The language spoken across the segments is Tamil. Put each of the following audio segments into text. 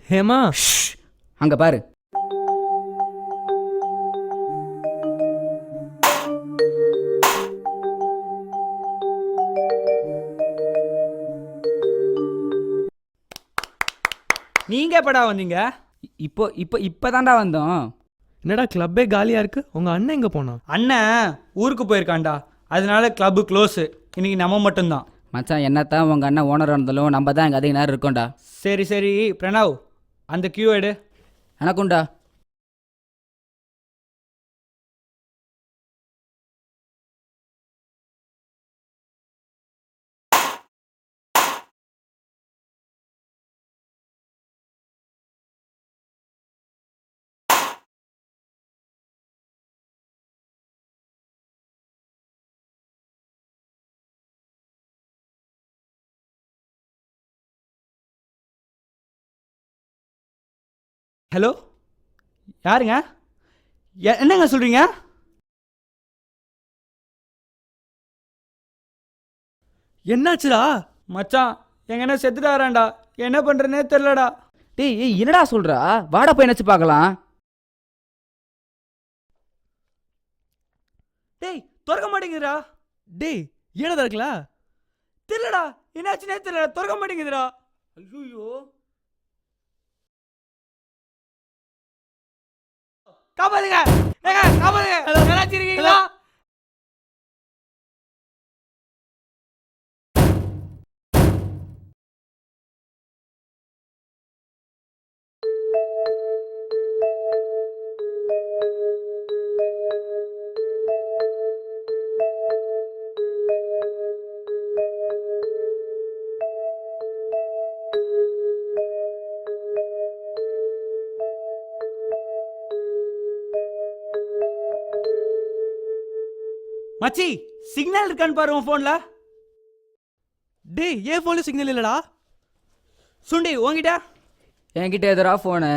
ஹேமா, அங்க பாரு. நீங்க எப்படா வந்தீங்க? இப்போ இப்போ இப்பதான்டா வந்தோம். என்னடா கிளப்பே காலியா இருக்கு? உங்க அண்ணன் எங்க போனா? அண்ணன் ஊருக்கு போயிருக்கான்டா, அதனால கிளப்பு க்ளோஸு. இன்னைக்கு நம்ம மட்டும்தான். மச்சான், என்னத்தான் உங்க அண்ணன் ஓனர் இருந்தாலும் நம்ம தான் இங்கே அதிக நேரம் இருக்கோம்டா. சரி சரி பிரணவ், அந்த கியூ எடு. எனக்கும்டா. ஹலோ, யாருங்க? என்னங்க சொல்றீங்க? என்னாச்சுடா? மச்சான், எங்கன்னா செத்துட்டாராண்டா. என்ன பண்றேன்னே தெரிலடா. டேய் ஏய், என்னடா சொல்றா? வாடா போய் நினச்சி பார்க்கலாம். டேய், திறக்க மாட்டேங்குதுடா. டேய், ஏனடா இருக்கல? தெரிலடா, என்னாச்சுன்னே தெரியல, திறக்க மாட்டேங்குதுடா. ஐயோ, காப்பாத்துங்க, ஏங்க காப்பாத்துங்க, யாராச்சும் இருக்கீங்களா? மச்சி, சிக்னல் இருக்கான்னு பாரு உன் போன்ல. டேய், ஏன் போன்ல சிக்னல் இல்லடா? சுண்டி உன்கிட்ட? என்கிட்ட எதிரா ஃபோனு.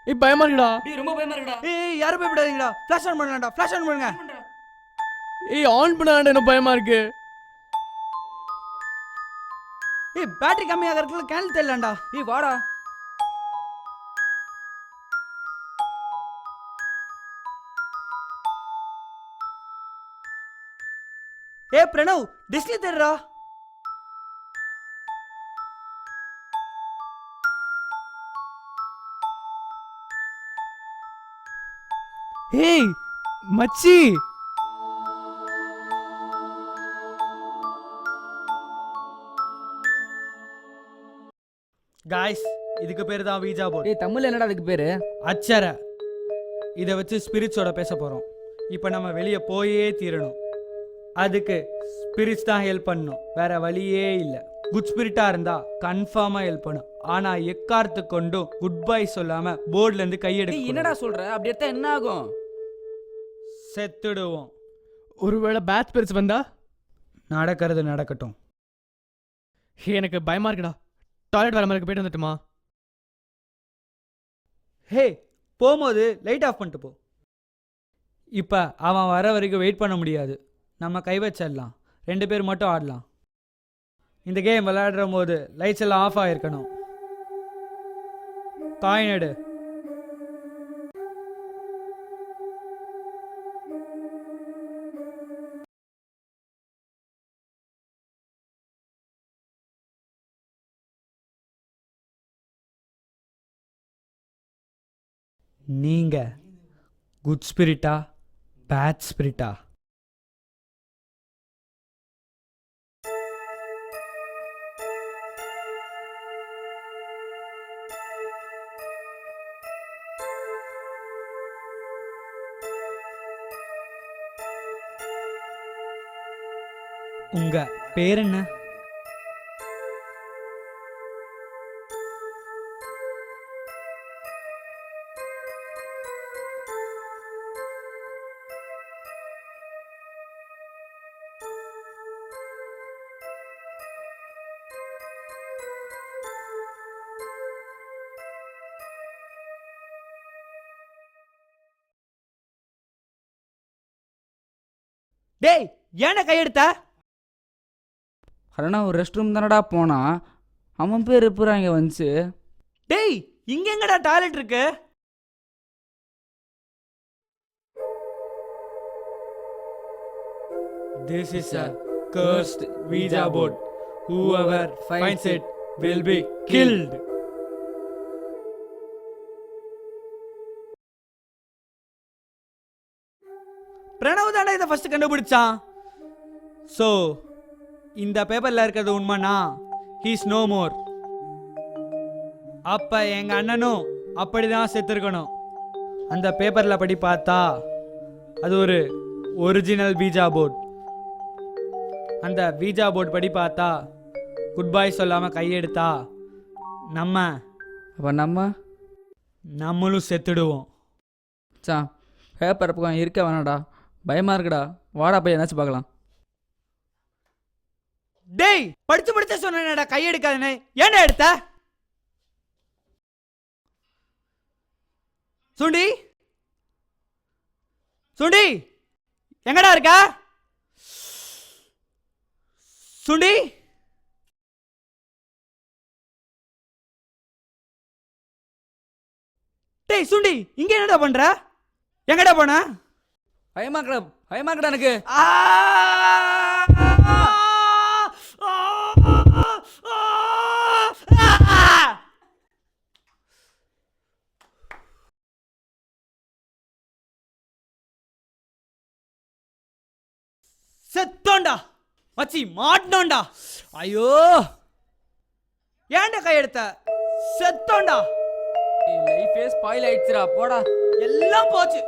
ஏய், பயமா இருக்குடா. ரொம்ப பயமா இருக்குடா. ஏய், யாரும் பயப்படாதீங்கடா. ஃபிளாஷ் ஆன் பண்ணலாம்டா, ஃபிளாஷ் ஆன் பண்ணுங்க. ஏய், ஆன் பண்ணாடா, என்ன பயமா இருக்கு. ஏய், பேட்டரி கம்மியாக இருக்கல, கேண்டில் தெரியலடா. ஏய் வாடா. ஏய் பிரணவ், டிஸ்ப்ளே தெரியுடா. ஏய் மச்சி, காய்ஸ், இதுக்கு பேர் தான் வீஜா போர்ட். டேய் தமிழ்ல என்னடா அதுக்கு பேரு? அச்சர. இதை வச்சு ஸ்பிரிட்ஸோட பேச போகிறோம். இப்போ நம்ம வெளியே போயே தீரணும். அதுக்கு ஸ்பிரிட்ஸ் தான் ஹெல்ப் பண்ணணும், வேற வழியே இல்லை. குட் ஸ்பிரிட்டாக இருந்தால் கன்ஃபார்மாக ஹெல்ப் பண்ணும். ஆனால் எக்கார்த்து கொண்டும் குட் பை சொல்லாமல் போர்ட்லேருந்து டேய் கையெடுக்க என்னடா சொல்ற? அப்படி எடுத்தா என்ன ஆகும்? செத்துடுவோம். ஒருவேளை பேட்ச் பெருசு வந்தா? நடக்கிறது நடக்கட்டும். எனக்கு பயமா இருக்குடா. டாய்லெட் வர மாதிரி போயிட்டு வந்துட்டுமா? ஹே, போகும்போது லைட் ஆஃப் பண்ணிட்டு போ. இப்போ அவன் வர வரைக்கும் வெயிட் பண்ண முடியாது. நம்ம கை வச்சிடலாம், 2 பேர் மட்டும் ஆடலாம். இந்த கேம் விளையாடுற போது லைட்ஸ் எல்லாம் ஆஃப் ஆகிருக்கணும். காயின் எடு. நீங்க குட் ஸ்பிரிட்டா பேட் ஸ்பிரிட்டா? உங்க பேர் என்ன? டேய், ஏன கையெடுத்த? அண்ணா ஒரு ரெஸ்ட் ரூம் தானடா போனான், அவன் பேர் எப்போ இங்கே வந்துச்சு? டேய் இங்க எங்கடா டாய்லெட் இருக்கு? This is a cursed Ouija board. Whoever finds it will be killed. Pranav தானே இதை ஃபர்ஸ்ட் கண்டுபிடிச்சான். ஸோ இந்த பேப்பரில் இருக்கிறது உண்மைனா ஹீஸ் நோ மோர். அப்போ எங்கள் அண்ணனும் அப்படி தான் செத்துருக்கணும். அந்த பேப்பரில் படி பார்த்தா அது ஒரு ஒரிஜினல் வீஜா போர்ட். அந்த வீஜா போர்ட் படி பார்த்தா குட் பாய் சொல்லாமல் கையெடுத்தா அப்போ நம்மளும் செத்துடுவோம். சான் பேப்பர் பக்கம் இருக்க வேணாடா, பயமாக இருக்குடா, வாடா போய் என்னாச்சு பார்க்கலாம். டேய் படிச்சு சொன்னேடா கையெடுக்காதே, ஏன்டா எடுத்த? சுண்டி சுண்டி எங்கடா இருக்க? சுண்டி டேய் சுண்டி இங்க என்னடா பண்ற? எங்கடா போன? பயமாக்கடா எனக்கு. செத்தோண்டா மச்சி, மாட்டோண்டா. ஐயோ ஏன்டா கையெடுத்த? செத்தோண்டா. லைஃபே ஸ்பாயில் ஆயிடுச்சுடா, போடா. எல்லாம் போச்சு.